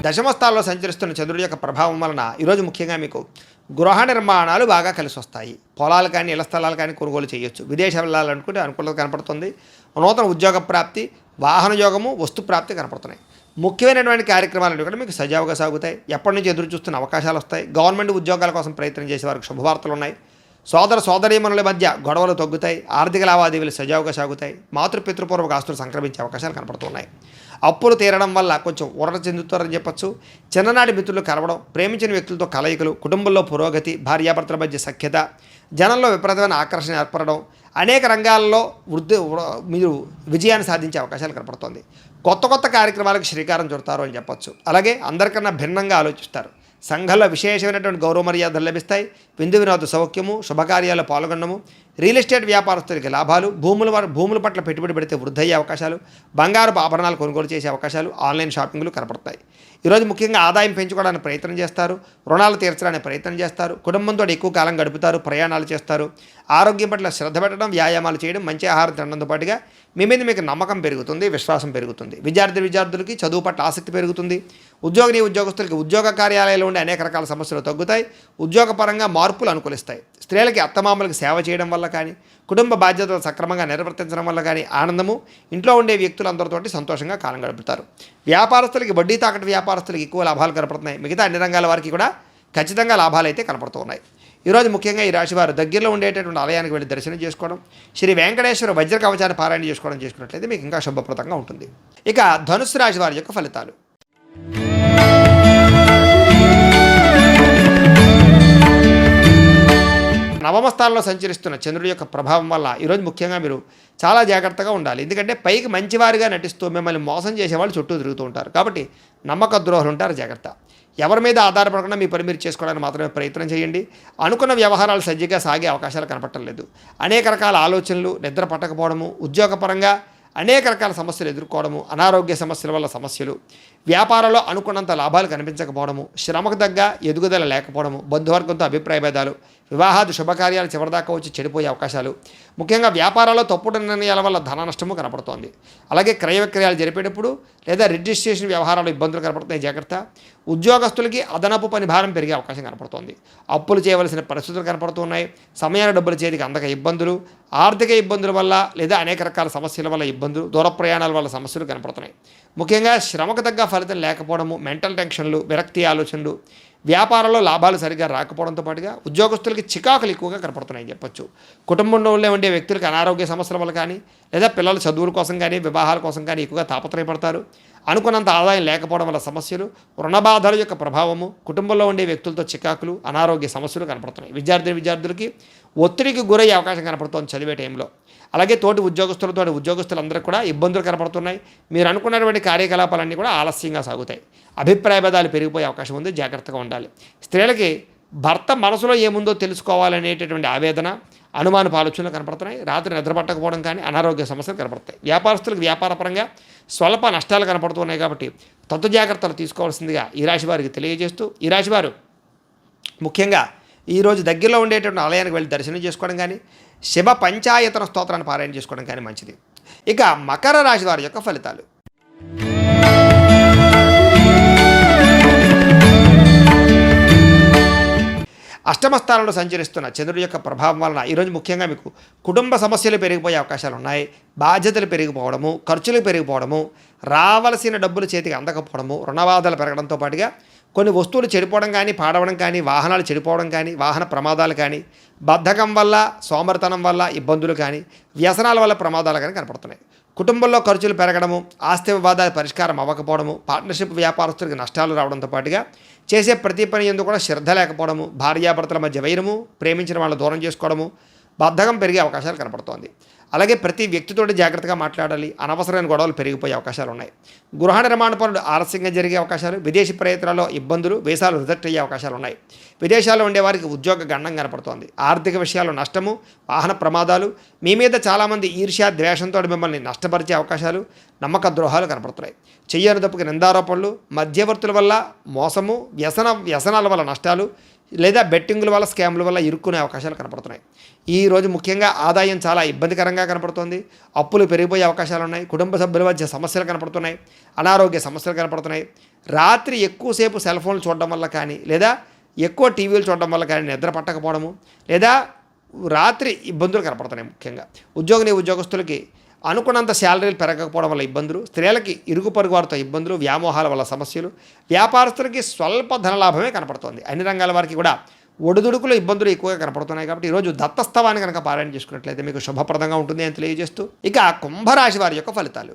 దశమస్థానంలో సంచరిస్తున్న చంద్రుడి యొక్క ప్రభావం వలన ఈరోజు ముఖ్యంగా మీకు గృహ నిర్మాణాలు బాగా కలిసి వస్తాయి. పొలాలు కానీ ఇళ్ల స్థలాలు కానీ కొనుగోలు చేయొచ్చు. విదేశాలు వెళ్ళాలనుకుంటే అనుకూలత కనపడుతుంది. నూతన ఉద్యోగ ప్రాప్తి, వాహన యోగము, వస్తు ప్రాప్తి కనపడుతున్నాయి. ముఖ్యమైనటువంటి కార్యక్రమాలు కూడా మీకు సజావుగా సాగుతాయి. ఎప్పటి నుంచి ఎదురు చూస్తున్న అవకాశాలు వస్తాయి. గవర్నమెంట్ ఉద్యోగాల కోసం ప్రయత్నం చేసే వారికి శుభవార్తలు ఉన్నాయి. సోదరీమణుల మధ్య గొడవలు తగ్గుతాయి. ఆర్థిక లావాదేవీలు సజావుగా సాగుతాయి. మాతృపితృపూర్వక ఆస్తులు సంక్రమించే అవకాశాలు కనపడుతున్నాయి. అప్పులు తీరడం వల్ల కొంచెం ఊరట చెందుతారని చెప్పచ్చు. చిన్ననాటి మిత్రులు కలవడం, ప్రేమించిన వ్యక్తులతో కలయికలు, కుటుంబంలో పురోగతి, భార్యాభర్తల మధ్య సఖ్యత, జనంలో విపరీతమైన ఆకర్షణ ఏర్పడడం, అనేక రంగాల్లో మీరు విజయాన్ని సాధించే అవకాశాలు కనపడుతుంది. కొత్త కార్యక్రమాలకు శ్రీకారం చుడతారు అని చెప్పచ్చు. అలాగే అందరికన్నా భిన్నంగా ఆలోచిస్తారు. సంఘంలో విశేషమైనటువంటి గౌరవ మర్యాదలు లభిస్తాయి. విందు వినోద సౌఖ్యము, శుభకార్యాల్లో పాల్గొనడము, రియల్ ఎస్టేట్ వ్యాపారస్తులకి లాభాలు, భూముల పట్ల పెట్టుబడి పెడితే వృద్ధయ్యే అవకాశాలు, బంగారపు ఆభరణాలు కొనుగోలు చేసే అవకాశాలు, ఆన్లైన్ షాపింగ్లు కనపడతాయి. ఈరోజు ముఖ్యంగా ఆదాయం పెంచుకోవడానికి ప్రయత్నం చేస్తారు, రుణాలు తీర్చడానికి ప్రయత్నం చేస్తారు, కుటుంబంతో ఎక్కువ కాలం గడుపుతారు, ప్రయాణాలు చేస్తారు, ఆరోగ్యం పట్ల శ్రద్ధ పెట్టడం, వ్యాయామాలు చేయడం, మంచి ఆహారం తినడంతో పాటుగా మీ మీద మీకు నమ్మకం పెరుగుతుంది, విశ్వాసం పెరుగుతుంది. విద్యార్థులకి చదువు పట్ల ఆసక్తి పెరుగుతుంది. ఉద్యోగస్తులకి ఉద్యోగ కార్యాలయాల్లో ఉండే అనేక రకాల సమస్యలు తగ్గుతాయి. ఉద్యోగపరంగా మార్పులు అనుకూలిస్తాయి. స్త్రీలకి అత్తమామలకు సేవ చేయడం వల్ల కానీ, కుటుంబ బాధ్యతలు సక్రమంగా నిర్వర్తించడం వల్ల కానీ ఆనందము, ఇంట్లో ఉండే వ్యక్తులందరితోటి సంతోషంగా కాలం గడుపుతారు. వ్యాపారస్తులకి, వడ్డీ తాకట్టు వ్యాపారస్తులకి ఎక్కువ లాభాలు కనపడుతున్నాయి. మిగతా అన్ని రంగాల వారికి కూడా ఖచ్చితంగా లాభాలు అయితే కనపడుతూ ఉన్నాయి. ఈరోజు ముఖ్యంగా ఈ రాశివారు దగ్గరలో ఉండేటటువంటి ఆలయానికి వెళ్ళి దర్శనం చేసుకోవడం, శ్రీ వెంకటేశ్వర వజ్ర కవచాన్ని పారాయణ చేసుకున్నట్లయితే మీకు ఇంకా శుభప్రదంగా ఉంటుంది. ఇక ధనుస్సు రాశి వారి యొక్క ఫలితాలు. నవమ స్థానంలో సంచరిస్తున్న చంద్రుడి యొక్క ప్రభావం వల్ల ఈరోజు ముఖ్యంగా మీరు చాలా జాగ్రత్తగా ఉండాలి. ఎందుకంటే పైకి మంచివారిగా నటిస్తూ మిమ్మల్ని మోసం చేసేవాళ్ళు చుట్టూ తిరుగుతూ ఉంటారు. కాబట్టి నమ్మక ద్రోహులు ఉంటారు, జాగ్రత్త. ఎవరి మీద ఆధారపడకుండా మీ పని మీరు చేసుకోవడానికి మాత్రమే ప్రయత్నం చేయండి. అనుకున్న వ్యవహారాలు సజ్జగా సాగే అవకాశాలు కనపట్టలేదు. అనేక రకాల ఆలోచనలు, నిద్ర పట్టకపోవడము, ఉద్యోగపరంగా అనేక రకాల సమస్యలు ఎదుర్కోవడము, అనారోగ్య సమస్యల వల్ల సమస్యలు, వ్యాపారంలో అనుకున్నంత లాభాలు కనిపించకపోవడము, శ్రమకు తగ్గ ఎదుగుదల లేకపోవడము, బంధువర్గంతో అభిప్రాయ భేదాలు, వివాహాది శుభకార్యాలు చివరిదాకా వచ్చి చెడిపోయే అవకాశాలు, ముఖ్యంగా వ్యాపారాల్లో తప్పుడు నిర్ణయాల వల్ల ధన నష్టము కనపడుతోంది. అలాగే క్రయ విక్రయాలు జరిపేటప్పుడు లేదా రిజిస్ట్రేషన్ వ్యవహారాలు ఇబ్బందులు కనపడుతున్నాయి, జాగ్రత్త. ఉద్యోగస్తులకి అదనపు పని భారం పెరిగే అవకాశం కనపడుతోంది. అప్పులు చేయవలసిన పరిస్థితులు కనపడుతున్నాయి. సమయాన్ని డబ్బులు చేతికి అందక ఇబ్బందులు, ఆర్థిక ఇబ్బందుల వల్ల లేదా అనేక రకాల సమస్యల వల్ల ఇబ్బందులు, దూర ప్రయాణాల వల్ల సమస్యలు కనపడుతున్నాయి. ముఖ్యంగా శ్రమకు తగ్గ ఫలితం లేకపోవడము, మెంటల్ టెన్షన్లు, విరక్తి ఆలోచనలు, వ్యాపారంలో లాభాలు సరిగ్గా రాకపోవడంతో పాటుగా ఉద్యోగస్తులకి చికాకులు ఎక్కువగా కనపడుతున్నాయని చెప్పొచ్చు. కుటుంబంలో ఉండే వ్యక్తులకి అనారోగ్య సమస్యల వల్ల కానీ లేదా పిల్లల చదువుల కోసం కానీ వివాహాల కోసం కానీ ఎక్కువగా తాపత్రయపడతారు. అనుకున్నంత ఆదాయం లేకపోవడం వల్ల సమస్యలు, రుణబాధల యొక్క ప్రభావము, కుటుంబంలో ఉండే వ్యక్తులతో చికాకులు, అనారోగ్య సమస్యలు కనపడుతున్నాయి. విద్యార్థులకి ఒత్తిడికి గురయ్యే అవకాశం కనపడుతోంది చదివే టైంలో. అలాగే తోటి ఉద్యోగస్తులందరికీ కూడా ఇబ్బందులు కనపడుతున్నాయి. మీరు అనుకున్నటువంటి కార్యకలాపాలన్నీ కూడా ఆలస్యంగా సాగుతాయి. అభిప్రాయ భేదాలు పెరిగిపోయే అవకాశం ఉంది, జాగ్రత్తగా ఉండాలి. స్త్రీలకి భర్త మనసులో ఏముందో తెలుసుకోవాలనేటటువంటి ఆవేదన, అనుమానపు ఆలోచనలు కనపడుతున్నాయి. రాత్రి నిద్రపట్టకపోవడం కానీ అనారోగ్య సమస్యలు కనపడతాయి. వ్యాపారస్తులకు వ్యాపారపరంగా స్వల్ప నష్టాలు కనపడుతున్నాయి. కాబట్టి తత్వ జాగ్రత్తలు తీసుకోవాల్సిందిగా ఈ రాశి వారికి తెలియజేస్తూ, ఈ రాశివారు ముఖ్యంగా ఈరోజు దగ్గరలో ఉండేటువంటి ఆలయానికి వెళ్ళి దర్శనం చేసుకోవడం కానీ, శివ పంచాయతన స్తోత్రాన్ని పారాయణ చేసుకోవడం కానీ మంచిది. ఇక మకర రాశి వారి యొక్క ఫలితాలు. అష్టమ స్థానంలో సంచరిస్తున్న చంద్రుడి యొక్క ప్రభావం వలన ఈరోజు ముఖ్యంగా మీకు కుటుంబ సమస్యలు పెరిగిపోయే అవకాశాలు ఉన్నాయి. బాధ్యతలు పెరిగిపోవడము, ఖర్చులు పెరిగిపోవడము, రావలసిన డబ్బులు చేతికి అందకపోవడము, రుణబాధలు పెరగడంతో పాటుగా కొన్ని వస్తువులు చెడిపోవడం కానీ, పాడవడం కానీ, వాహనాలు చెడిపోవడం కానీ, వాహన ప్రమాదాలు కానీ, బద్ధకం వల్ల, సోమరితనం వల్ల ఇబ్బందులు కానీ, వ్యసనాల వల్ల ప్రమాదాలు కానీ కనపడుతున్నాయి. కుటుంబంలో ఖర్చులు పెరగడము, ఆస్తి వివాదాల పరిష్కారం అవ్వకపోవడము, పార్ట్నర్షిప్ వ్యాపారస్తులకు నష్టాలు రావడంతో పాటుగా చేసే ప్రతి పని ఎందుకు కూడా శ్రద్ధ లేకపోవడము, భార్యాభర్తల మధ్య వైరము, ప్రేమించిన వాళ్ళని దూరం చేసుకోవడము, బద్ధకం పెరిగే అవకాశాలు కనపడుతోంది. అలాగే ప్రతి వ్యక్తితోటి జాగ్రత్తగా మాట్లాడాలి. అనవసరమైన గొడవలు పెరిగిపోయే అవకాశాలు ఉన్నాయి. గృహ నిర్మాణ పనులు ఆలస్యంగా జరిగే అవకాశాలు, విదేశీ ప్రయత్నాల్లో ఇబ్బందులు, వీసాలు రిజెక్ట్ అయ్యే అవకాశాలు ఉన్నాయి. విదేశాల్లో ఉండేవారికి ఉద్యోగ గండం కనపడుతోంది. ఆర్థిక విషయాల్లో నష్టము, వాహన ప్రమాదాలు, మీ మీద చాలామంది ఈర్ష్య ద్వేషంతో మిమ్మల్ని నష్టపరిచే అవకాశాలు, నమ్మక ద్రోహాలు కనపడుతున్నాయి. చెయ్యని తప్పుకి నిందారోపణలు, మధ్యవర్తుల వల్ల మోసము, వ్యసనాల వల్ల నష్టాలు, లేదా బెట్టింగుల వల్ల స్కామ్ల వల్ల ఇరుక్కునే అవకాశాలు కనపడుతున్నాయి. ఈరోజు ముఖ్యంగా ఆదాయం చాలా ఇబ్బందికరంగా కనపడుతుంది. అప్పులు పెరిగిపోయే అవకాశాలు ఉన్నాయి. కుటుంబ సభ్యుల మధ్య సమస్యలు కనపడుతున్నాయి. అనారోగ్య సమస్యలు కనపడుతున్నాయి. రాత్రి ఎక్కువసేపు సెల్ ఫోన్లు చూడడం వల్ల కానీ, లేదా ఎక్కువ టీవీలు చూడడం వల్ల కానీ నిద్ర పట్టకపోవడము, లేదా రాత్రి ఇబ్బందులు కనపడుతున్నాయి. ముఖ్యంగా ఉద్యోగస్తులకి అనుకున్నంత శాలరీలు పెరగకపోవడం వల్ల ఇబ్బందులు, స్త్రీలకి ఇరుగు పొరుగు వారితో ఇబ్బందులు, వ్యామోహాల వల్ల సమస్యలు, వ్యాపారస్తులకి స్వల్ప ధనలాభమే కనపడుతోంది. అన్ని రంగాల వారికి కూడా ఒడిదుడుకులు ఇబ్బందులు ఎక్కువగా కనపడుతున్నాయి. కాబట్టి ఈరోజు దత్తస్తవాన్ని కనుక పారాయణ చేసుకున్నట్లయితే మీకు శుభప్రదంగా ఉంటుంది అని తెలియజేస్తూ, ఇక కుంభరాశి వారి యొక్క ఫలితాలు.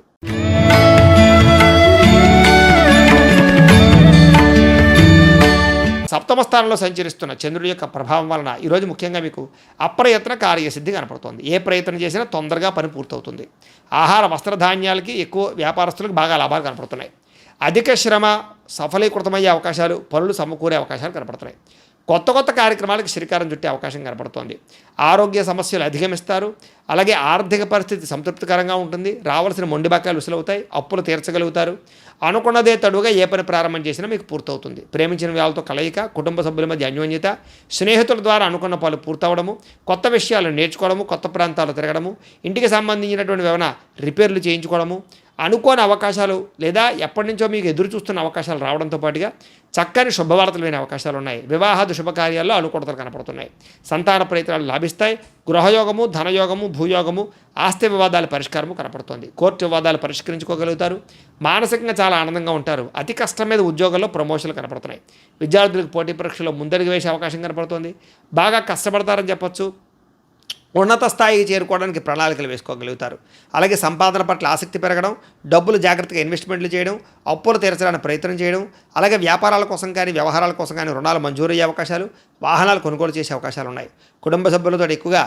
సప్తమ స్థానంలో సంచరిస్తున్న చంద్రుడి యొక్క ప్రభావం వలన ఈరోజు ముఖ్యంగా మీకు అప్రయత్న కార్యసిద్ధి కనపడుతుంది. ఏ ప్రయత్నం చేసినా తొందరగా పని పూర్తవుతుంది. ఆహార వస్త్రధాన్యాలకి ఎక్కువ వ్యాపారస్తులకు బాగా లాభాలు కనపడుతున్నాయి. అధిక శ్రమ సఫలీకృతమయ్యే అవకాశాలు, పనులు సమకూరే అవకాశాలు కనపడుతున్నాయి. కొత్త కార్యక్రమాలకు శ్రీకారం చుట్టే అవకాశం కనపడుతోంది. ఆరోగ్య సమస్యలు అధిగమిస్తారు. అలాగే ఆర్థిక పరిస్థితి సంతృప్తికరంగా ఉంటుంది. రావాల్సిన మొండి బకాయిలు వసూలవుతాయి. అప్పులు తీర్చగలుగుతారు. అనుకున్నదే తడుగా ఏ పని ప్రారంభం చేసినా మీకు పూర్తవుతుంది. ప్రేమించిన వాళ్ళతో కలయిక, కుటుంబ సభ్యుల మధ్య అన్యోన్యత, స్నేహితుల ద్వారా అనుకున్న పనులు పూర్తవడము, కొత్త విషయాలు నేర్చుకోవడము, కొత్త ప్రాంతాలు తిరగడము, ఇంటికి సంబంధించినటువంటి ఏమైనా రిపేర్లు చేయించుకోవడము, అనుకోని అవకాశాలు లేదా ఎప్పటి నుంచో మీకు ఎదురు చూస్తున్న అవకాశాలు రావడంతో పాటుగా చక్కని శుభవార్తలు వినే అవకాశాలు ఉన్నాయి. వివాహాది శుభకార్యాల్లో అనుకూలతలు కనపడుతున్నాయి. సంతాన ప్రయత్నాలు లాభిస్తాయి. గృహయోగము, ధనయోగము, భూయోగము, ఆస్తి వివాదాల పరిష్కారము కనపడుతుంది. కోర్టు వివాదాలు పరిష్కరించుకోగలుగుతారు. మానసికంగా చాలా ఆనందంగా ఉంటారు. అతి కష్టం మీద ఉద్యోగాల్లో ప్రమోషన్లు కనపడుతున్నాయి. విద్యార్థులకు పోటీ పరీక్షల్లో ముందడుగు వేసే అవకాశం కనపడుతుంది. బాగా కష్టపడతారని చెప్పొచ్చు. ఉన్నత స్థాయికి చేరుకోవడానికి ప్రణాళికలు వేసుకోగలుగుతారు. అలాగే సంపాదన పట్ల ఆసక్తి పెరగడం, డబ్బులు జాగ్రత్తగా ఇన్వెస్ట్మెంట్లు చేయడం, అప్పులు తీర్చడానికి ప్రయత్నం చేయడం, అలాగే వ్యాపారాల కోసం కానీ వ్యవహారాల కోసం కానీ రుణాలు మంజూరయ్యే అవకాశాలు, వాహనాలు కొనుగోలు చేసే అవకాశాలు ఉన్నాయి. కుటుంబ సభ్యులతో ఎక్కువగా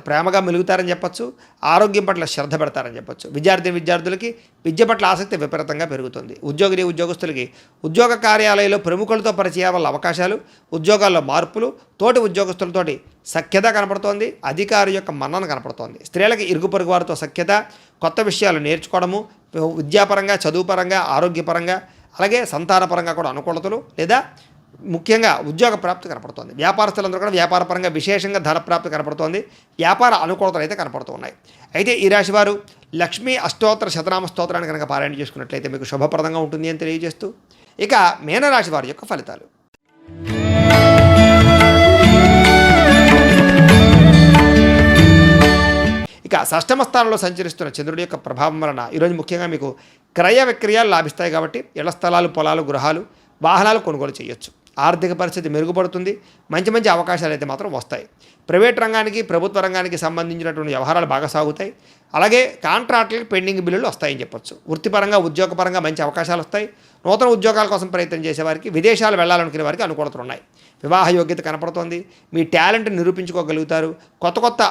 ప్రేమగా మెలుగుతారని చెప్పొచ్చు. ఆరోగ్యం పట్ల శ్రద్ధ పెడతారని చెప్పొచ్చు. విద్యార్థులకి విద్య పట్ల ఆసక్తి విపరీతంగా పెరుగుతుంది. ఉద్యోగస్తులకి ఉద్యోగ కార్యాలయంలో ప్రముఖులతో పరిచయం వల్ల అవకాశాలు, ఉద్యోగాల్లో మార్పులు, తోటి ఉద్యోగస్తులతోటి సఖ్యత కనపడుతోంది. అధికారి యొక్క మన్నన కనపడుతోంది. స్త్రీలకి ఇరుగు పొరుగు వారితో సఖ్యత, కొత్త విషయాలు నేర్చుకోవడము, విద్యాపరంగా, చదువుపరంగా, ఆరోగ్యపరంగా, అలాగే సంతానపరంగా కూడా అనుకూలతలు లేదా ముఖ్యంగా ఉద్యోగ ప్రాప్తి కనపడుతోంది. వ్యాపారస్తులందరూ కూడా వ్యాపారపరంగా విశేషంగా ధన ప్రాప్తి కనపడుతోంది. వ్యాపార అనుకూలతలు అయితే కనపడుతూ ఉన్నాయి. అయితే ఈ రాశి వారు లక్ష్మీ అష్టోత్తర శతనామ స్తోత్రాన్ని కనుక పారాయణ చేసుకున్నట్లయితే మీకు శుభప్రదంగా ఉంటుంది అని తెలియజేస్తూ, ఇక మీనరాశి వారి యొక్క ఫలితాలు. ఇక షష్టమ స్థానంలో సంచరిస్తున్న చంద్రుడి యొక్క ప్రభావం వలన ఈరోజు ముఖ్యంగా మీకు క్రయ విక్రయాలు లాభిస్తాయి. కాబట్టి ఇళ్ల స్థలాలు, పొలాలు, గృహాలు, వాహనాలు కొనుగోలు చేయొచ్చు. ఆర్థిక పరిస్థితి మెరుగుపడుతుంది. మంచి అవకాశాలు అయితే మాత్రం వస్తాయి. ప్రైవేట్ రంగానికి, ప్రభుత్వ రంగానికి సంబంధించినటువంటి వ్యవహారాలు బాగా సాగుతాయి. అలాగే కాంట్రాక్టులకు పెండింగ్ బిల్లులు వస్తాయని చెప్పొచ్చు. వృత్తిపరంగా, ఉద్యోగపరంగా మంచి అవకాశాలు వస్తాయి. నూతన ఉద్యోగాల కోసం ప్రయత్నం చేసేవారికి, విదేశాలు వెళ్ళాలనుకునే వారికి అనుకూలతలు ఉన్నాయి. వివాహ యోగ్యత కనపడుతోంది. మీ టాలెంట్ని నిరూపించుకోగలుగుతారు. కొత్త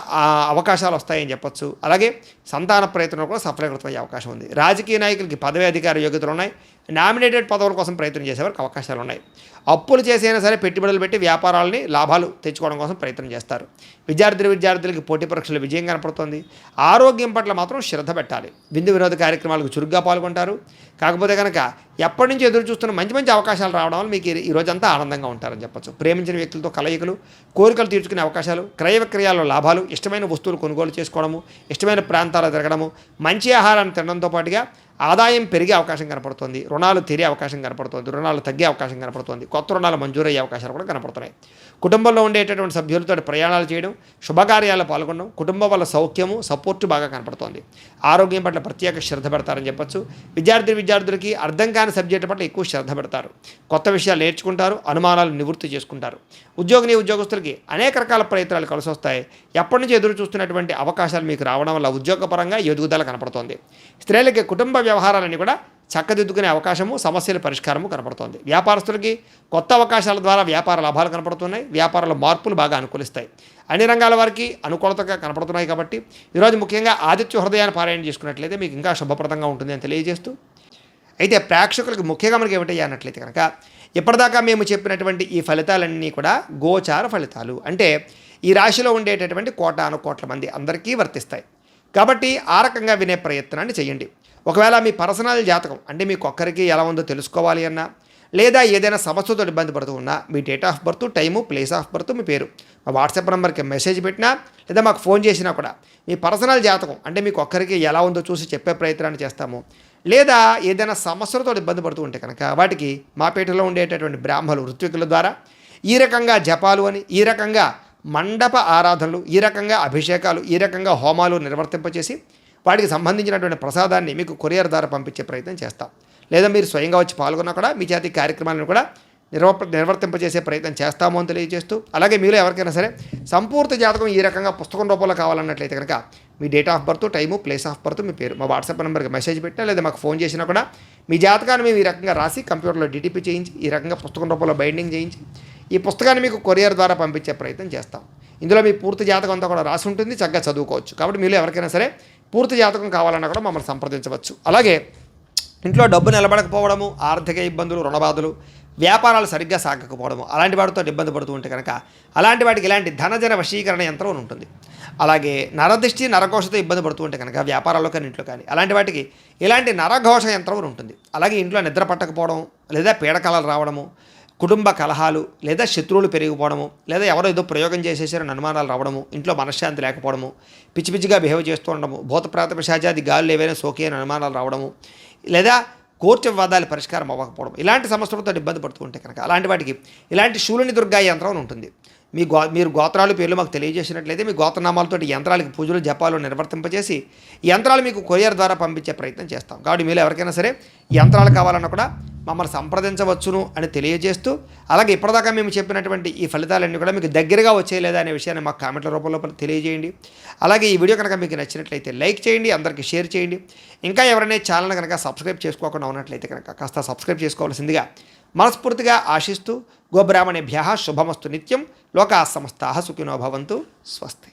అవకాశాలు వస్తాయని చెప్పొచ్చు. అలాగే సంతాన ప్రయత్నం కూడా సఫలీకృతమయ్యే అవకాశం ఉంది. రాజకీయ నాయకులకి పదవి అధికార యోగ్యతలు ఉన్నాయి. నామినేటెడ్ పదవుల కోసం ప్రయత్నం చేసేవారికి అవకాశాలు ఉన్నాయి. అప్పులు చేసైనా సరే పెట్టుబడులు పెట్టి వ్యాపారాలని లాభాలు తెచ్చుకోవడం కోసం ప్రయత్నం చేస్తారు. విద్యార్థులకి పోటీ పరీక్షలు విజయం కనపడుతుంది. ఆరోగ్యం పట్ల మాత్రం శ్రద్ధ పెట్టాలి. విందు వినోద కార్యక్రమాలకు చురుగ్గా పాల్గొంటారు. కాకపోతే కనుక ఎప్పటి నుంచి ఎదురు చూస్తున్న మంచి అవకాశాలు రావడం వల్ల మీకు ఈ రోజంతా ఆనందంగా ఉంటారని చెప్పొచ్చు. ప్రేమించిన వ్యక్తులతో కలయికలు, కోరికలు తీర్చుకునే అవకాశాలు, క్రయ విక్రయాల్లో లాభాలు, ఇష్టమైన వస్తువులు కొనుగోలు చేసుకోవడము, ఇష్టమైన ప్రాంతాలు తిరగడము, మంచి ఆహారాన్ని తినడంతో పాటుగా ఆదాయం పెరిగే అవకాశం కనపడుతుంది, రుణాలు తీరే అవకాశం కనపడుతుంది, రుణాలు తగ్గే అవకాశం కనపడుతుంది, కొత్త రుణాలు మంజూరయ్యే అవకాశాలు కూడా కనపడుతున్నాయి. కుటుంబంలో ఉండేటటువంటి సభ్యులతో ప్రయాణాలు చేయడం, శుభకార్యాలు పాల్గొనడం, కుటుంబం వల్ల సౌఖ్యము సపోర్టు బాగా కనపడుతోంది. ఆరోగ్యం పట్ల ప్రత్యేక శ్రద్ధ పెడతారని చెప్పొచ్చు. విద్యార్థులకి అర్థం కాని సబ్జెక్టు పట్ల ఎక్కువ శ్రద్ధ పెడతారు. కొత్త విషయాలు నేర్చుకుంటారు, అనుమానాలు నివృత్తి చేసుకుంటారు. ఉద్యోగస్తులకి అనేక రకాల ప్రయత్నాలు కలిసి వస్తాయి. ఎప్పటి నుంచి ఎదురు చూస్తున్నటువంటి అవకాశాలు మీకు రావడం వల్ల ఉద్యోగపరంగా ఎదుగుదల కనపడుతోంది. స్త్రీలకి కుటుంబ వ్యవహారాలన్నీ కూడా చక్కదిద్దుకునే అవకాశము, సమస్యల పరిష్కారము కనపడుతోంది. వ్యాపారస్తులకి కొత్త అవకాశాల ద్వారా వ్యాపార లాభాలు కనపడుతున్నాయి. వ్యాపారాల మార్పులు బాగా అనుకూలిస్తాయి. అన్ని రంగాల వారికి అనుకూలతగా కనపడుతున్నాయి. కాబట్టి ఈరోజు ముఖ్యంగా ఆదిత్య హృదయాన్ని పారాయణ చేసుకున్నట్లయితే మీకు ఇంకా శుభప్రదంగా ఉంటుంది అని తెలియజేస్తూ, అయితే ప్రేక్షకులకు ముఖ్యంగా మనకి ఏమిటయ్యా అన్నట్లయితే కనుక ఇప్పటిదాకా మేము చెప్పినటువంటి ఈ ఫలితాలన్నీ కూడా గోచార ఫలితాలు, అంటే ఈ రాశిలో ఉండేటటువంటి కోటాను మంది అందరికీ వర్తిస్తాయి. కాబట్టి ఆ రకంగా వినే ప్రయత్నాన్ని చేయండి. ఒకవేళ మీ పర్సనల్ జాతకం అంటే మీకు ఒక్కరికి ఎలా ఉందో తెలుసుకోవాలి అన్నా, లేదా ఏదైనా సమస్యతో ఇబ్బంది పడుతూ ఉన్నా మీ date of birth, time, place of birth, మీ పేరు మా వాట్సాప్ నెంబర్కి మెసేజ్ పెట్టినా లేదా మాకు ఫోన్ చేసినా కూడా మీ పర్సనల్ జాతకం అంటే మీకు ఒక్కరికి ఎలా ఉందో చూసి చెప్పే ప్రయత్నాన్ని చేస్తాము. లేదా ఏదైనా సమస్యలతో ఇబ్బంది పడుతూ ఉంటే కనుక వాటికి మా పేటలో ఉండేటటువంటి బ్రాహ్మలు ఋత్వికుల ద్వారా ఈ రకంగా జపాలు అని, ఈ రకంగా మండప ఆరాధనలు, ఈ రకంగా అభిషేకాలు, ఈ రకంగా హోమాలు నిర్వర్తింపచేసి వాటికి సంబంధించినటువంటి ప్రసాదాన్ని మీకు కొరియర్ ద్వారా పంపించే ప్రయత్నం చేస్తాం. లేదా మీరు స్వయంగా వచ్చి పాల్గొన్నా కూడా మీ చేతి కార్యక్రమాలను కూడా నిర్వర్తింపజేసే ప్రయత్నం చేస్తాము అని తెలియజేస్తూ, అలాగే మీరు ఎవరికైనా సరే సంపూర్తి జాతకం ఈ రకంగా పుస్తకం రూపంలో కావాలన్నట్లయితే కనుక మీ date of birth, time, place of birth, మీ పేరు మా వాట్సాప్ నెంబర్కి మెసేజ్ పెట్టినా లేదా మాకు ఫోన్ చేసినా కూడా మీ జాతకాన్ని మేము ఈ రకంగా రాసి కంప్యూటర్లో డిటిపి చేయించి ఈ రకంగా పుస్తకం రూపంలో బైండింగ్ చేయించి ఈ పుస్తకాన్ని మీకు కొరియర్ ద్వారా పంపించే ప్రయత్నం చేస్తాం. ఇందులో మీ పూర్తి జాతకం అంతా కూడా రాసి ఉంటుంది, చక్కగా చదువుకోవచ్చు. కాబట్టి మీరు ఎవరికైనా సరే పూర్తి జాతకం కావాలన్నా కూడా మమ్మల్ని సంప్రదించవచ్చు. అలాగే ఇంట్లో డబ్బు నిలబడకపోవడము, ఆర్థిక ఇబ్బందులు, రుణబాధలు, వ్యాపారాలు సరిగ్గా సాగకపోవడము, అలాంటి వాటితో ఇబ్బంది పడుతూ ఉంటే కనుక అలాంటి వాటికి ఇలాంటి ధనజన వశీకరణ యంత్రం ఉంటుంది. అలాగే నరదృష్టి, నరఘోషతో ఇబ్బంది పడుతూ ఉంటే కనుక వ్యాపారాల్లో కానీ ఇంట్లో కానీ అలాంటి వాటికి ఇలాంటి నరఘోష యంత్రం ఉంటుంది. అలాగే ఇంట్లో నిద్ర పట్టకపోవడం, లేదా పీడకలలు రావడము, కుటుంబ కలహాలు, లేదా శత్రువులు పెరిగిపోవడము, లేదా ఎవరో ఏదో ప్రయోగం చేసేసారని అనుమానాలు రావడము, ఇంట్లో మనశ్శాంతి లేకపోవడము, పిచ్చి పిచ్చిగా బిహేవ్ చేస్తూ ఉండడము, భూత ప్రేత పిశాచాది గాలులు ఏవైనా సోకి అని అనుమానాలు రావడము, లేదా కోర్టు వివాదాలు పరిష్కారం అవ్వకపోవడం, ఇలాంటి సమస్యలతో ఇబ్బంది పడుతూ ఉంటే కనుక అలాంటి వాటికి ఇలాంటి శూలిని దుర్గా యంత్రం ఉంటుంది. మీరు గోత్రాలు పేర్లు మాకు తెలియజేసినట్లయితే మీ గోత్రనామాలతో యంత్రాలకి పూజలు జపాలు నిర్వర్తింపజేసి యంత్రాలు మీకు కొరియర్ ద్వారా పంపించే ప్రయత్నం చేస్తాం. కాబట్టి మీరు ఎవరికైనా సరే యంత్రాలు కావాలన్నా కూడా మమ్మల్ని సంప్రదించవచ్చును అని తెలియజేస్తూ, అలాగే ఇప్పటిదాకా మేము చెప్పినటువంటి ఈ ఫలితాలన్నీ కూడా మీకు దగ్గరగా వచ్చేయలేదా అనే విషయాన్ని మాకు కామెంట్ల రూపంలో తెలియజేయండి. అలాగే ఈ వీడియో కనుక మీకు నచ్చినట్లయితే లైక్ చేయండి, అందరికీ షేర్ చేయండి. ఇంకా ఎవరైనా ఛానల్ కనుక సబ్స్క్రైబ్ చేసుకోకుండా ఉన్నట్లయితే కనుక కాస్త సబ్స్క్రైబ్ చేసుకోవాల్సిందిగా మనస్ఫూర్తిగా ఆశిస్తూ, గోబ్రాహ్మణేభ్యః శుభమస్తు నిత్యం, లోకాః సమస్తాః సుఖినో భవంతు. స్వస్తి.